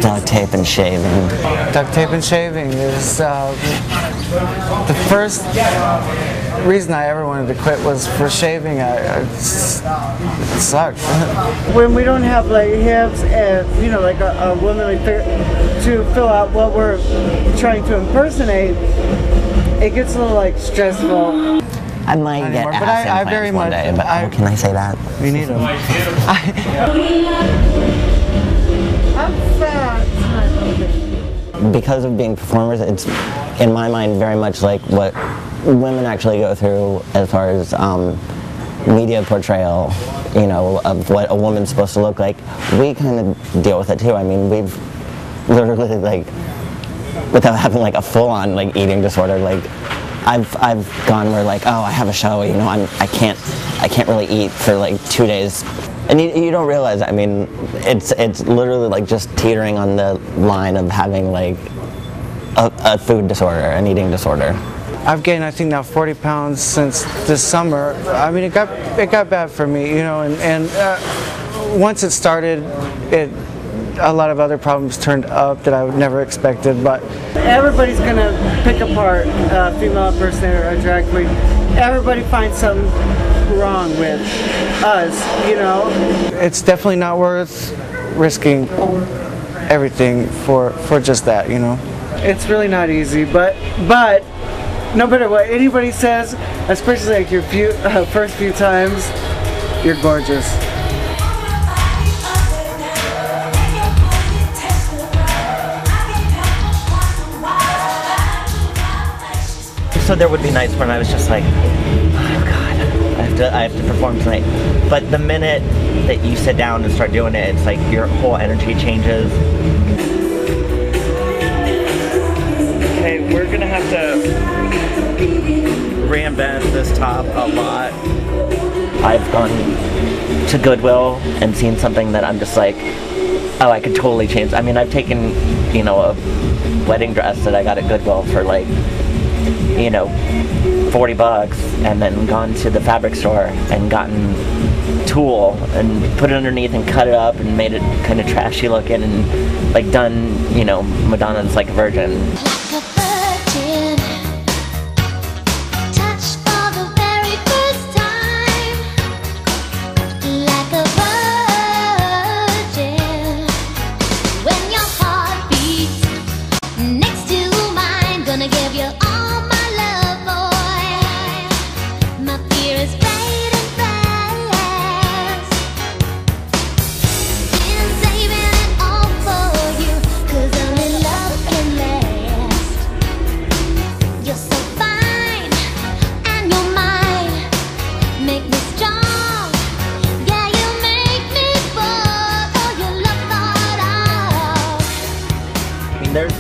Duct tape and shaving. Duct tape and shaving is the first reason I ever wanted to quit was for shaving. It sucks. When we don't have like hips and like a woman to fill out what we're trying to impersonate, it gets a little like stressful. I might get ass implants one day, but can I say that? We need them. I'm fat. Because of being performers, it's in my mind very much like what women actually go through as far as media portrayal, of what a woman's supposed to look like. We kind of deal with it too. I mean, we've literally without having like a full-on like eating disorder, like I've gone where like, oh, I have a show, I can't really eat for like 2 days. And you don't realize, I mean, it's literally like just teetering on the line of having like a food disorder, an eating disorder. I've gained, I think now 40 pounds since this summer. I mean, it got bad for me, and once it started, a lot of other problems turned up that I would never expected. But everybody's gonna pick apart a female impersonator or a drag queen. Everybody finds something wrong with us, It's definitely not worth risking everything for just that, It's really not easy, but no matter what anybody says, especially like your first few times, you're gorgeous. So there would be nights when I was just like, oh God, I have to perform tonight. But the minute that you sit down and start doing it, it's like your whole energy changes. Okay, we're gonna have to reinvent this top a lot. I've gone to Goodwill and seen something that I'm just like, oh, I could totally change. I mean, I've taken, a wedding dress that I got at Goodwill for like, $40 and then gone to the fabric store and gotten tulle and put it underneath and cut it up and made it kind of trashy looking and like done, Madonna's Like a Virgin. There's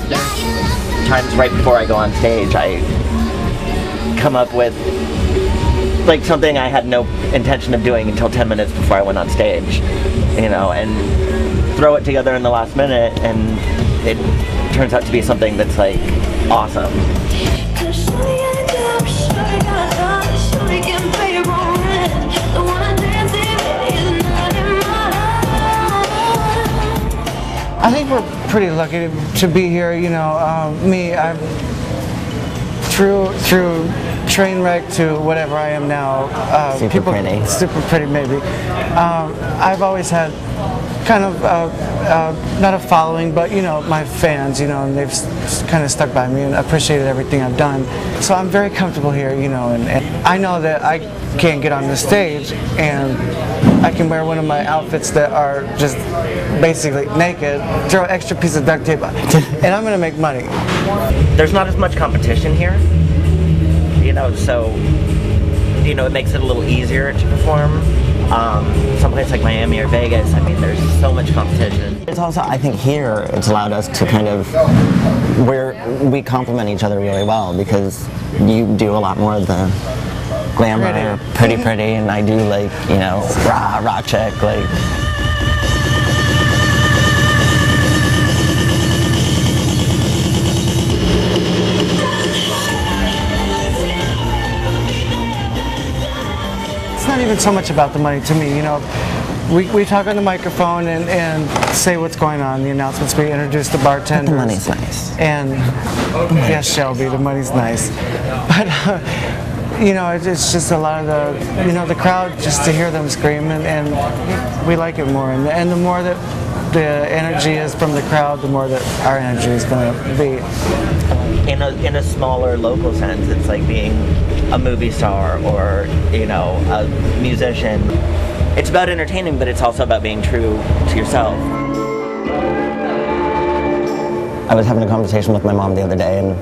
times right before I go on stage, I come up with like something I had no intention of doing until 10 minutes before I went on stage, and throw it together in the last minute, and it turns out to be something that's like awesome. I think we're pretty lucky to be here. I'm through train wreck to whatever I am now. Super pretty. Super pretty, maybe. I've always had kind of not a following, but my fans, and they've kind of stuck by me and appreciated everything I've done. So I'm very comfortable here, and I know that I can't get on the stage and I can wear one of my outfits that are just basically naked, throw an extra piece of duct tape on, and I'm gonna make money. There's not as much competition here, so it makes it a little easier to perform. Someplace like Miami or Vegas, I mean, there's so much competition. It's also, I think here, it's allowed us to kind of, we complement each other really well because you do a lot more of the glamour, pretty, and I do like, rock chick, like. It's not even so much about the money to me, we talk on the microphone and say what's going on. The announcements, we introduce the bartenders. The money's nice. And yes, Shelby, the money's nice. But you know, it's just a lot of the crowd, just to hear them scream, and we like it more. And the more that the energy is from the crowd, the more that our energy is going to be. In a smaller local sense, it's like being a movie star or, you know, a musician. It's about entertaining, but it's also about being true to yourself. I was having a conversation with my mom the other day, and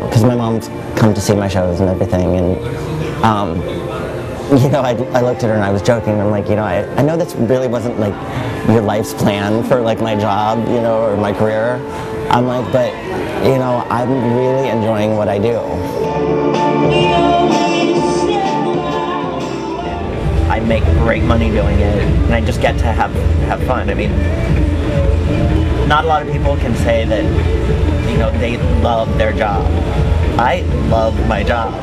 because my mom's come to see my shows and everything, and you know, I looked at her and I was joking, and I'm like, you know, I know this really wasn't like your life's plan for like my job, you know, or my career. I'm like, but you know, I'm really enjoying what I do. I make great money doing it, and I just get to have fun. I mean, not a lot of people can say that, you know, they love their job. I love my job.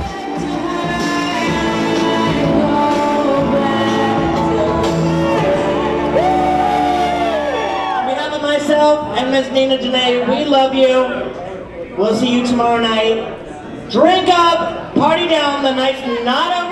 On behalf of myself and Miss Nina Janae, we love you. We'll see you tomorrow night. Drink up, party down, the night's not over.